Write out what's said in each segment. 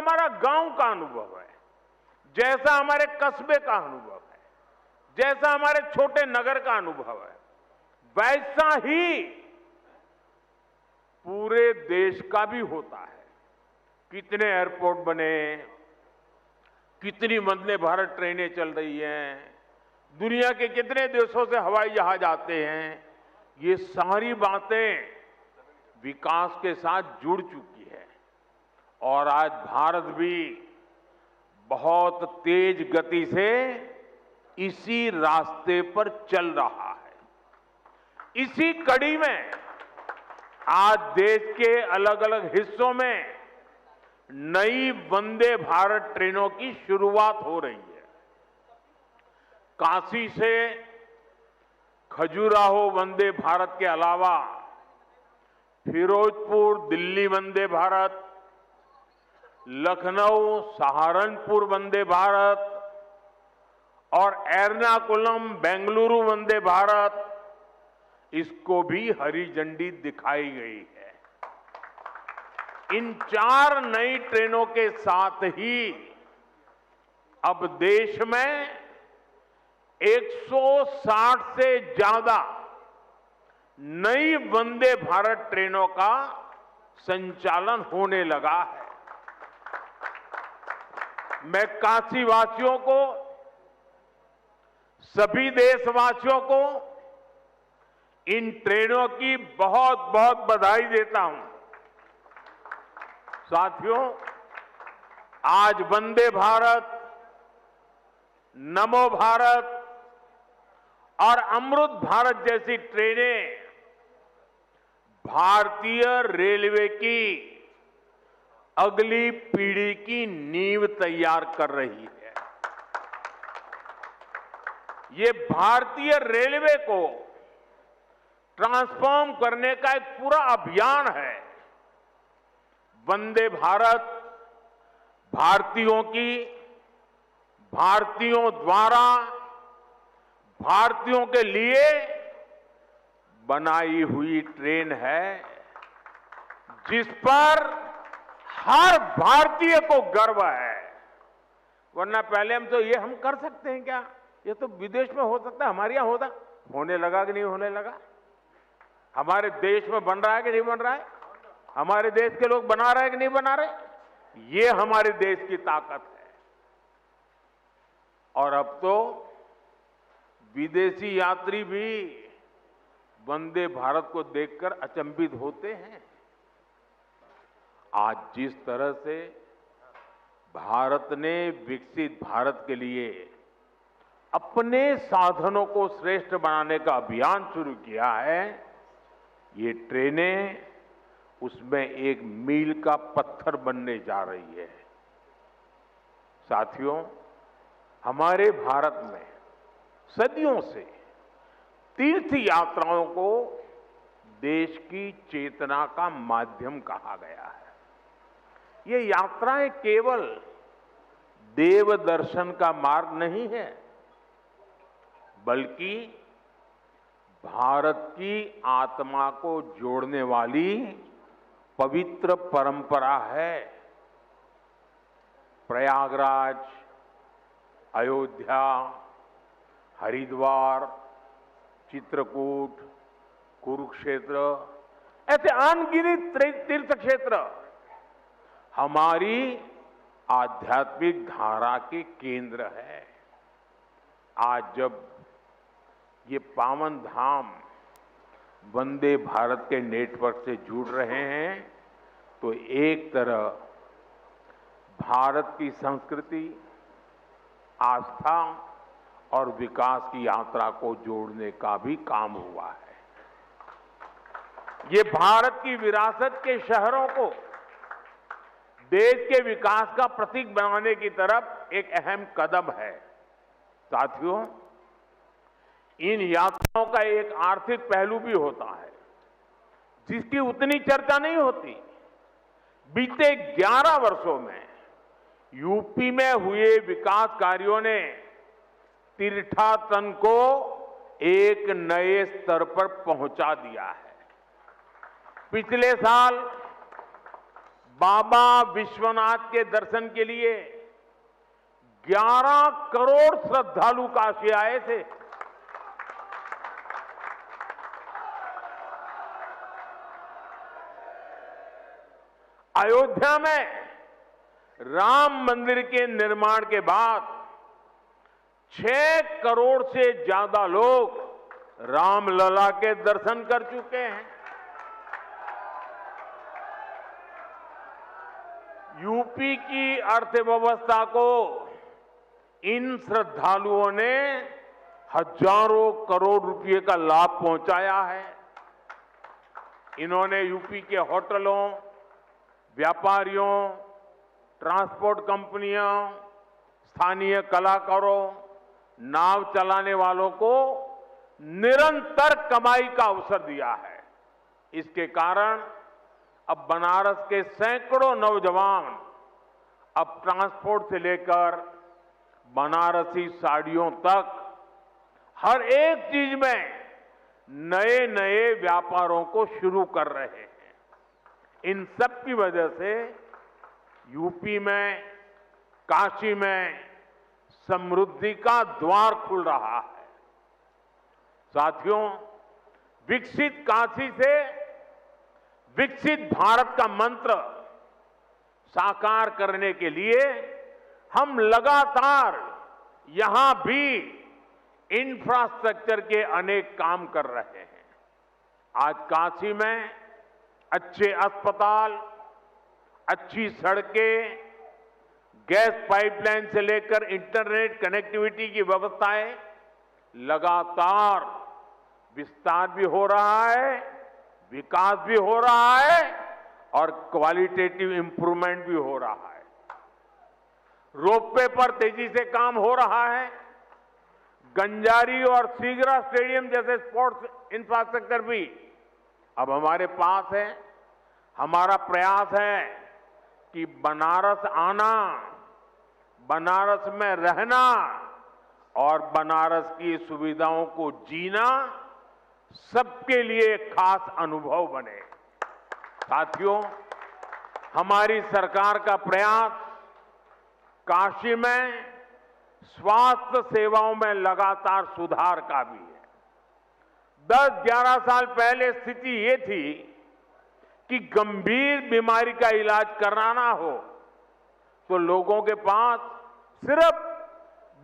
हमारा गांव का अनुभव है, जैसा हमारे कस्बे का अनुभव है, जैसा हमारे छोटे नगर का अनुभव है, वैसा ही पूरे देश का भी होता है। कितने एयरपोर्ट बने, कितनी वंदे भारत ट्रेनें चल रही हैं, दुनिया के कितने देशों से हवाई जहाज आते हैं, ये सारी बातें विकास के साथ जुड़ चुकी है। और आज भारत भी बहुत तेज गति से इसी रास्ते पर चल रहा है। इसी कड़ी में आज देश के अलग अलग हिस्सों में नई वंदे भारत ट्रेनों की शुरुआत हो रही है। काशी से खजुराहो वंदे भारत के अलावा फिरोजपुर दिल्ली वंदे भारत, लखनऊ सहारनपुर वंदे भारत और एर्नाकुलम बेंगलुरु वंदे भारत, इसको भी हरी झंडी दिखाई गई है। इन 4 नई ट्रेनों के साथ ही अब देश में 160 से ज्यादा नई वंदे भारत ट्रेनों का संचालन होने लगा है। मैं काशीवासियों को, सभी देशवासियों को इन ट्रेनों की बहुत बहुत बधाई देता हूं। साथियों, आज वंदे भारत, नमो भारत और अमृत भारत जैसी ट्रेनें भारतीय रेलवे की अगली पीढ़ी की नींव तैयार कर रही है। ये भारतीय रेलवे को ट्रांसफॉर्म करने का एक पूरा अभियान है। वंदे भारत भारतीयों की, भारतीयों द्वारा, भारतीयों के लिए बनाई हुई ट्रेन है, जिस पर हर भारतीय को गर्व है। वरना पहले हम कर सकते हैं क्या? ये तो विदेश में हो सकता है, हमारे यहां होता। होने लगा कि नहीं होने लगा? हमारे देश में बन रहा है कि नहीं बन रहा है? हमारे देश के लोग बना रहे हैं कि नहीं बना रहे? ये हमारे देश की ताकत है। और अब तो विदेशी यात्री भी वंदे भारत को देखकर अचंभित होते हैं। आज जिस तरह से भारत ने विकसित भारत के लिए अपने साधनों को श्रेष्ठ बनाने का अभियान शुरू किया है, ये ट्रेनें उसमें एक मील का पत्थर बनने जा रही है। साथियों, हमारे भारत में सदियों से तीर्थ यात्राओं को देश की चेतना का माध्यम कहा गया है। ये यात्राएं केवल देव दर्शन का मार्ग नहीं है, बल्कि भारत की आत्मा को जोड़ने वाली पवित्र परंपरा है। प्रयागराज, अयोध्या, हरिद्वार, चित्रकूट, कुरुक्षेत्र, ऐसे अनगिनत तीर्थ क्षेत्र हमारी आध्यात्मिक धारा के केंद्र है। आज जब ये पावन धाम वंदे भारत के नेटवर्क से जुड़ रहे हैं, तो एक तरह भारत की संस्कृति, आस्था और विकास की यात्रा को जोड़ने का भी काम हुआ है। ये भारत की विरासत के शहरों को देश के विकास का प्रतीक बनाने की तरफ एक अहम कदम है। साथियों, इन यात्राओं का एक आर्थिक पहलू भी होता है, जिसकी उतनी चर्चा नहीं होती। बीते 11 वर्षों में यूपी में हुए विकास कार्यों ने तीर्थाटन को एक नए स्तर पर पहुंचा दिया है। पिछले साल बाबा विश्वनाथ के दर्शन के लिए 11 करोड़ श्रद्धालु काशी आए थे। अयोध्या में राम मंदिर के निर्माण के बाद 6 करोड़ से ज्यादा लोग रामलला के दर्शन कर चुके हैं। यूपी की अर्थव्यवस्था को इन श्रद्धालुओं ने हजारों करोड़ रुपए का लाभ पहुंचाया है। इन्होंने यूपी के होटलों, व्यापारियों, ट्रांसपोर्ट कंपनियों, स्थानीय कलाकारों, नाव चलाने वालों को निरंतर कमाई का अवसर दिया है। इसके कारण अब बनारस के सैकड़ों नौजवान अब ट्रांसपोर्ट से लेकर बनारसी साड़ियों तक हर एक चीज में नए नए व्यापारों को शुरू कर रहे हैं। इन सब की वजह से यूपी में, काशी में समृद्धि का द्वार खुल रहा है। साथियों, विकसित काशी से विकसित भारत का मंत्र साकार करने के लिए हम लगातार यहां भी इंफ्रास्ट्रक्चर के अनेक काम कर रहे हैं। आज काशी में अच्छे अस्पताल, अच्छी सड़कें, गैस पाइपलाइन से लेकर इंटरनेट कनेक्टिविटी की व्यवस्थाएं लगातार विस्तार भी हो रहा है, विकास भी हो रहा है और क्वालिटेटिव इंप्रूवमेंट भी हो रहा है। रोपवे पर तेजी से काम हो रहा है। गंजारी और सीगरा स्टेडियम जैसे स्पोर्ट्स इंफ्रास्ट्रक्चर भी अब हमारे पास है। हमारा प्रयास है कि बनारस आना, बनारस में रहना और बनारस की सुविधाओं को जीना सबके लिए खास अनुभव बने। साथियों, हमारी सरकार का प्रयास काशी में स्वास्थ्य सेवाओं में लगातार सुधार का भी है। 10-11 साल पहले स्थिति ये थी कि गंभीर बीमारी का इलाज कराना हो तो लोगों के पास सिर्फ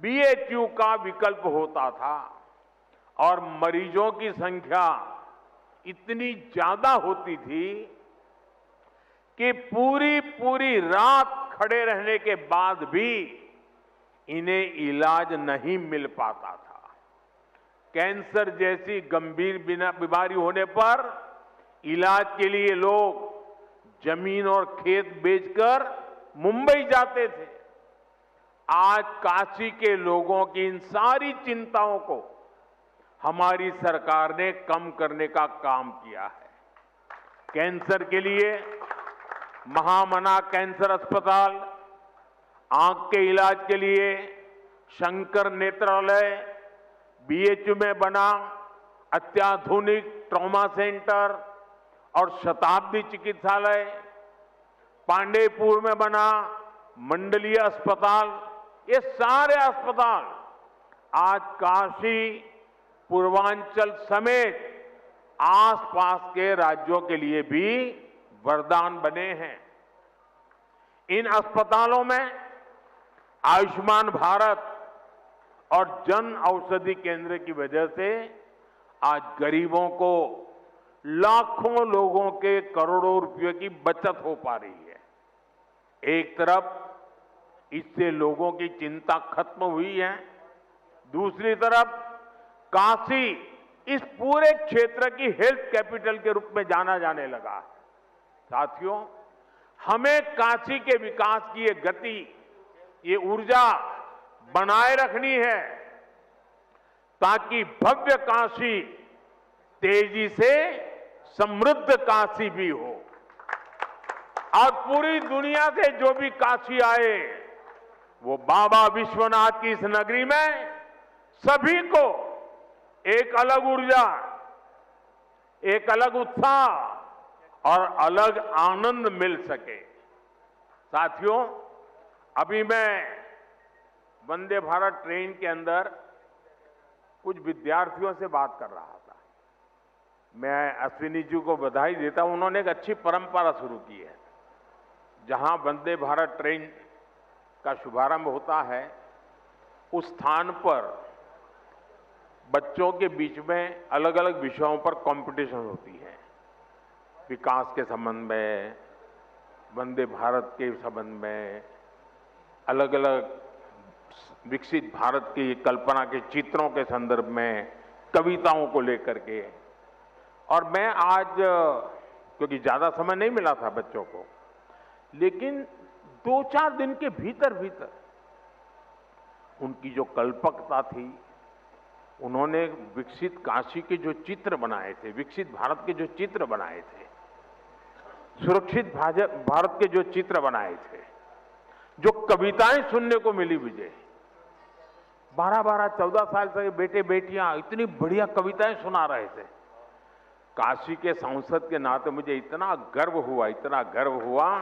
BHU का विकल्प होता था और मरीजों की संख्या इतनी ज्यादा होती थी कि पूरी रात खड़े रहने के बाद भी इन्हें इलाज नहीं मिल पाता था। कैंसर जैसी गंभीर बीमारी होने पर इलाज के लिए लोग जमीन और खेत बेचकर मुंबई जाते थे। आज काशी के लोगों की इन सारी चिंताओं को हमारी सरकार ने कम करने का काम किया है। कैंसर के लिए महामना कैंसर अस्पताल, आंख के इलाज के लिए शंकर नेत्रालय, BHU में बना अत्याधुनिक ट्रॉमा सेंटर और शताब्दी चिकित्सालय, पांडेयपुर में बना मंडलीय अस्पताल, ये सारे अस्पताल आज काशी, पूर्वांचल समेत आसपास के राज्यों के लिए भी वरदान बने हैं। इन अस्पतालों में आयुष्मान भारत और जन औषधि केंद्र की वजह से आज गरीबों को, लाखों लोगों के करोड़ों रुपयों की बचत हो पा रही है। एक तरफ इससे लोगों की चिंता खत्म हुई है, दूसरी तरफ काशी इस पूरे क्षेत्र की हेल्थ कैपिटल के रूप में जाना जाने लगा है। साथियों, हमें काशी के विकास की ये गति, ये ऊर्जा बनाए रखनी है ताकि भव्य काशी तेजी से समृद्ध काशी भी हो और पूरी दुनिया से जो भी काशी आए वो बाबा विश्वनाथ की इस नगरी में सभी को एक अलग ऊर्जा, एक अलग उत्साह और अलग आनंद मिल सके। साथियों, अभी मैं वंदे भारत ट्रेन के अंदर कुछ विद्यार्थियों से बात कर रहा था। मैं अश्विनी जी को बधाई देता हूं, उन्होंने एक अच्छी परंपरा शुरू की है। जहां वंदे भारत ट्रेन का शुभारंभ होता है, उस स्थान पर बच्चों के बीच में अलग अलग विषयों पर कंपटीशन होती है। विकास के संबंध में, वंदे भारत के संबंध में, अलग अलग विकसित भारत की कल्पना के चित्रों के संदर्भ में, कविताओं को लेकर के। और मैं आज, क्योंकि ज्यादा समय नहीं मिला था बच्चों को, लेकिन 2-4 दिन के भीतर भीतर उनकी जो कल्पकता थी, उन्होंने विकसित काशी के जो चित्र बनाए थे, विकसित भारत के जो चित्र बनाए थे, सुरक्षित भारत के जो चित्र बनाए थे, जो कविताएं सुनने को मिली मुझे, 12-12, 14 साल से बेटे बेटियां इतनी बढ़िया कविताएं सुना रहे थे। काशी के सांसद के नाते मुझे इतना गर्व हुआ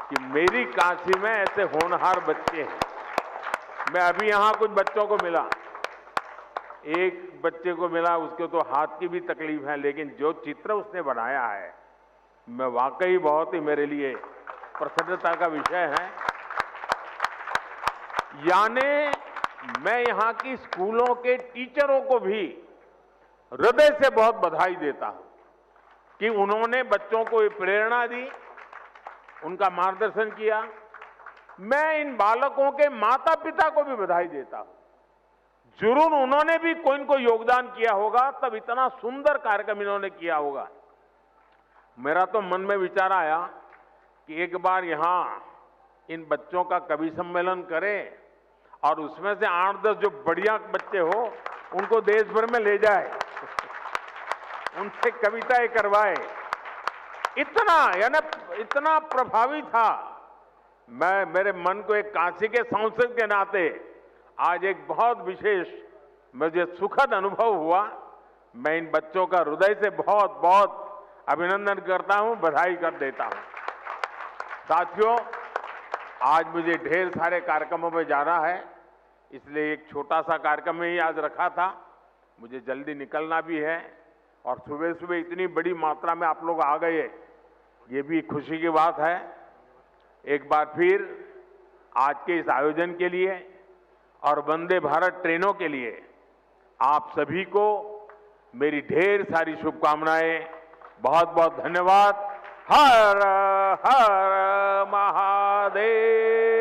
कि मेरी काशी में ऐसे होनहार बच्चे हैं। मैं अभी यहां कुछ बच्चों को मिला, एक बच्चे को मिला, उसको तो हाथ की भी तकलीफ है, लेकिन जो चित्र उसने बनाया है, मैं वाकई बहुत ही मेरे लिए प्रसन्नता का विषय है। यानी मैं यहां की स्कूलों के टीचरों को भी हृदय से बहुत बधाई देता हूं कि उन्होंने बच्चों को ये प्रेरणा दी, उनका मार्गदर्शन किया। मैं इन बालकों के माता पिता को भी बधाई देता हूं। जरूर उन्होंने भी कोई न कोई योगदान किया होगा, तब इतना सुंदर कार्यक्रम इन्होंने किया होगा। मेरा तो मन में विचार आया कि एक बार यहां इन बच्चों का कवि सम्मेलन करें और उसमें से 8-10 जो बढ़िया बच्चे हो उनको देश भर में ले जाए, उनसे कविताएं करवाए। इतना प्रभावी था। मेरे मन को एक काशी के सांसद के नाते आज एक बहुत विशेष, मुझे सुखद अनुभव हुआ। मैं इन बच्चों का हृदय से बहुत बहुत अभिनंदन करता हूं, बधाई कर देता हूं। साथियों, आज मुझे ढेर सारे कार्यक्रमों में जाना है, इसलिए एक छोटा सा कार्यक्रम ही आज रखा था। मुझे जल्दी निकलना भी है और सुबह सुबह इतनी बड़ी मात्रा में आप लोग आ गए, ये भी खुशी की बात है। एक बार फिर आज के इस आयोजन के लिए और वंदे भारत ट्रेनों के लिए आप सभी को मेरी ढेर सारी शुभकामनाएं। बहुत बहुत धन्यवाद। हर हर महादेव।